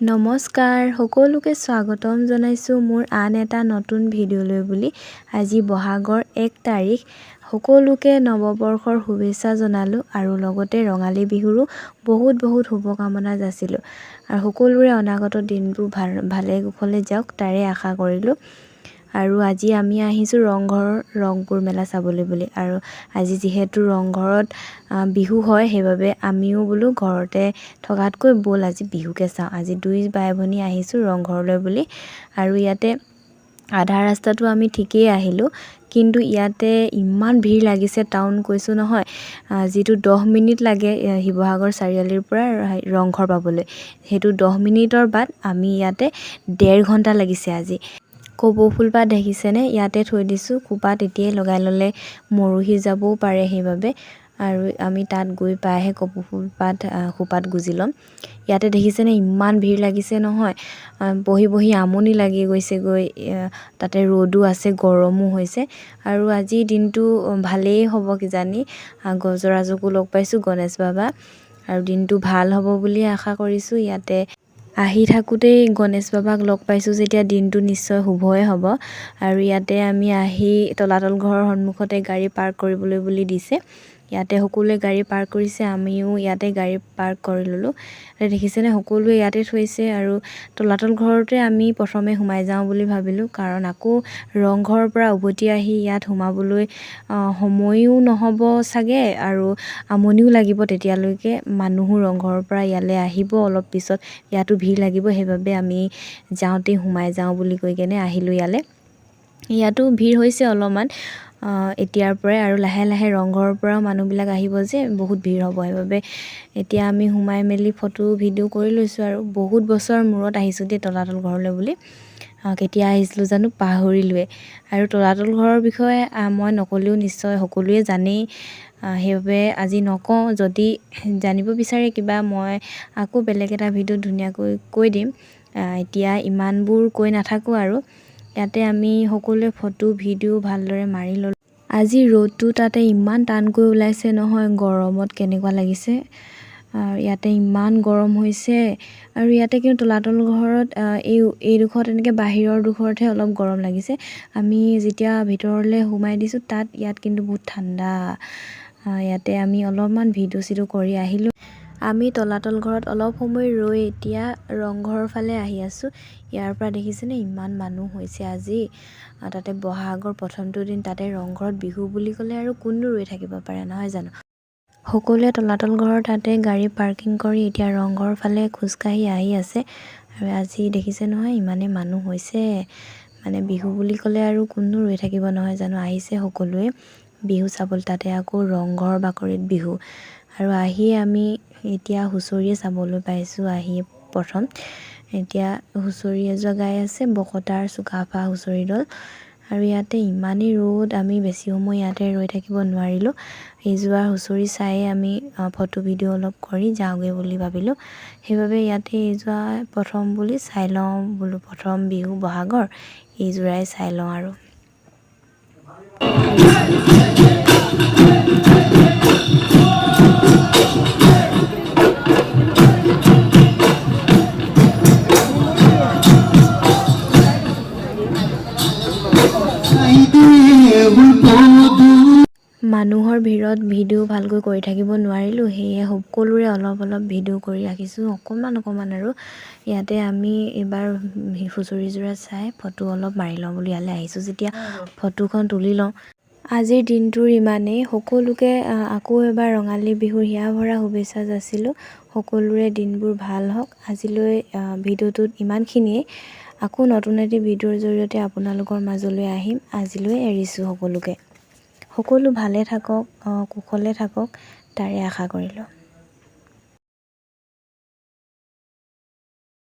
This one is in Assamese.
নমস্কাৰ সকলোকে স্বাগতম জনাইছোঁ মোৰ আন এটা নতুন ভিডিঅ'লৈ বুলি। আজি বহাগৰ 1 তাৰিখ, সকলোকে নৱবৰ্ষৰ শুভেচ্ছা জনালোঁ আৰু লগতে ৰঙালী বিহুৰো বহুত শুভকামনা যাচিলোঁ আৰু সকলোৰে অনাগত দিনবোৰ ভালে কুশলে যাওক তাৰে আশা কৰিলোঁ। আৰু আজি আমি আহিছোঁ ৰংঘৰৰ ৰংপুৰ মেলা চাবলৈ বুলি। আৰু আজি যিহেতু ৰংঘৰত বিহু হয়, সেইবাবে আমিও বোলো ঘৰতে থকাতকৈ ব'ল আজি বিহুকে চাওঁ। আজি দুই বাই ভনী আহিছোঁ ৰংঘৰলৈ বুলি। আৰু ইয়াতে আধা ৰাস্তাটো আমি ঠিকেই আহিলোঁ, কিন্তু ইয়াতে ইমান ভিৰ লাগিছে টাউন কৈছোঁ নহয়। যিটো 10 মিনিট লাগে শিৱসাগৰ চাৰিআলিৰ পৰা ৰংঘৰ পাবলৈ, সেইটো 10 মিনিটৰ বাট আমি ইয়াতে 1.5 ঘণ্টা লাগিছে আজি। কপৌ ফুল পাত দেখিছেনে? ইয়াতে থৈ দিছোঁ, খোপাত এতিয়াই লগাই ল'লে মৰহি যাবও পাৰে, সেইবাবে আৰু আমি তাত গৈ পাইহে কপৌ ফুল পাত খোপাত গুজি ল'ম। ইয়াতে দেখিছেনে ইমান ভিৰ লাগিছে নহয়, বহি আমনি লাগি গৈছেগৈ। তাতে ৰ'দো আছে, গৰমো হৈছে। আৰু আজি দিনটো ভালেই হ'ব কিজানি, গজৰাজকো লগ পাইছোঁ, গণেশ বাবা, আৰু দিনটো ভাল হ'ব বুলি আশা কৰিছোঁ। ইয়াতে আহি থাকোঁতেই গণেশ বাবাক লগ পাইছোঁ যেতিয়া দিনটো নিশ্চয় শুভই হ'ব। আৰু ইয়াতে আমি আহি তলাতল ঘৰৰ সন্মুখতে গাড়ী পাৰ্ক কৰিবলৈ বুলি দিছে। ইয়াতে সকলোৱে গাড়ী পাৰ্ক কৰিছে, আমিও ইয়াতে গাড়ী পাৰ্ক কৰি ল'লোঁ। দেখিছেনে সকলোৱে ইয়াতে থৈছে। আৰু তলাতল ঘৰতে আমি প্ৰথমে সোমাই যাওঁ বুলি ভাবিলোঁ, কাৰণ আকৌ ৰংঘৰৰ পৰা উভতি আহি ইয়াত সোমাবলৈ সময়ো নহ'ব চাগে আৰু আমনিও লাগিব। তেতিয়ালৈকে মানুহো ৰংঘৰৰ পৰা ইয়ালৈ আহিব অলপ পিছত, ইয়াতো ভিৰ লাগিব, সেইবাবে আমি যাওঁতেই সোমাই যাওঁ বুলি কৈ কেনে আহিলোঁ ইয়ালৈ। ইয়াতো ভিৰ হৈছে অলপমান এতিয়াৰ পৰাই, আৰু লাহে লাহে ৰংঘৰৰ পৰাও মানুহবিলাক আহিব যে বহুত ভিৰ হ'ব, সেইবাবে এতিয়া আমি সোমাই মেলি ফটো ভিডিঅ' কৰি লৈছোঁ। আৰু বহুত বছৰ মূৰত আহিছোঁ দেই তলাতল ঘৰলৈ বুলি। কেতিয়া আহিছিলোঁ জানো পাহৰিলোৱে। আৰু তলাতল ঘৰৰ বিষয়ে মই নক'লেও নিশ্চয় সকলোৱে জানেই, সেইবাবে আজি নকওঁ। যদি জানিব বিচাৰে কিবা, মই আকৌ বেলেগ এটা ভিডিঅ'ত ধুনীয়াকৈ কৈ দিম। এতিয়া ইমানবোৰ কৈ নাথাকোঁ। আৰু ইয়াতে আমি সকলোৱে ফটো ভিডিঅ' ভালদৰে মাৰি ল'লোঁ। আজি ৰ'দটো তাতে ইমান টানকৈ ওলাইছে নহয়, গৰমত কেনেকুৱা লাগিছে। ইয়াতে ইমান গৰম হৈছে। আৰু ইয়াতে কিন্তু তলাতল ঘৰত এইডোখৰত এনেকৈ বাহিৰৰ ডোখৰতহে অলপ গৰম লাগিছে। আমি যেতিয়া ভিতৰলৈ সোমাই দিছোঁ ইয়াত কিন্তু বহুত ঠাণ্ডা। ইয়াতে আমি অলপমান ভিডিঅ' চিডিঅ' কৰি আহিলোঁ। আমি তলাতল ঘৰত অলপ সময় ৰৈ এতিয়া ৰংঘৰৰ ফালে আহি আছোঁ। ইয়াৰ পৰা দেখিছেনে ইমান মানুহ হৈছে আজি। তাতে বহাগৰ প্ৰথমটো দিন, তাতে ৰংঘৰত বিহু বুলি ক'লে আৰু কোননো ৰৈ থাকিব পাৰে, নহয় জানো। সকলোৱে তলাতল ঘৰৰ তাতে গাড়ী পাৰ্কিং কৰি এতিয়া ৰংঘৰৰ ফালে খোজকাঢ়ি আহি আছে। আৰু আজি দেখিছে নহয় ইমানেই মানুহ হৈছে, মানে বিহু বুলি ক'লে আৰু কোননো ৰৈ থাকিব, নহয় জানো। আহিছে সকলোৱে বিহু চাবলৈ, তাতে আকৌ ৰংঘৰ বাকৰিত বিহু। আৰু আহি আমি এতিয়া হুঁচৰিয়ে চাবলৈ পাইছোঁ। আহি প্ৰথম এতিয়া হুঁচৰি এযোৰা গাই আছে, বকতাৰ চুকাফা হুঁচৰি দল। আৰু ইয়াতে ইমানেই ৰ'দ, আমি বেছি সময় ইয়াতে ৰৈ থাকিব নোৱাৰিলোঁ। এইযোৰা হুঁচৰি চায়ে আমি ফটো ভিডিঅ' অলপ কৰি যাওঁগৈ বুলি ভাবিলোঁ। সেইবাবে ইয়াতে এইযোৰা প্ৰথম বুলি চাই লওঁ বোলো, প্ৰথম বিহু বহাগৰ এইযোৰাই চাই লওঁ। আৰু মানুহৰ ভিৰত ভিডিঅ' ভালকৈ কৰি থাকিব নোৱাৰিলোঁ, সেয়ে সকলোৰে অলপ ভিডিঅ' কৰি ৰাখিছোঁ অকণমান। আৰু ইয়াতে আমি এইবাৰ হুঁচৰিযোৰা চাই ফটো অলপ মাৰি লওঁ বুলি ইয়ালৈ আহিছোঁ যেতিয়া ফটোখন তুলি লওঁ। আজিৰ দিনটোৰ ইমানেই। সকলোকে আকৌ এবাৰ ৰঙালী বিহুৰ হিয়া ভৰা শুভেচ্ছা যাচিলোঁ। সকলোৰে দিনবোৰ ভাল হওক। আজিলৈ ভিডিঅ'টোত ইমানখিনিয়েই। আকৌ নতুন এটি ভিডিঅ'ৰ জৰিয়তে আপোনালোকৰ মাজলৈ আহিম। আজিলৈ এৰিছোঁ সকলোকে। সকলো ভালে থাকক, কুশলে থাকক তাৰে আশা কৰিলোঁ।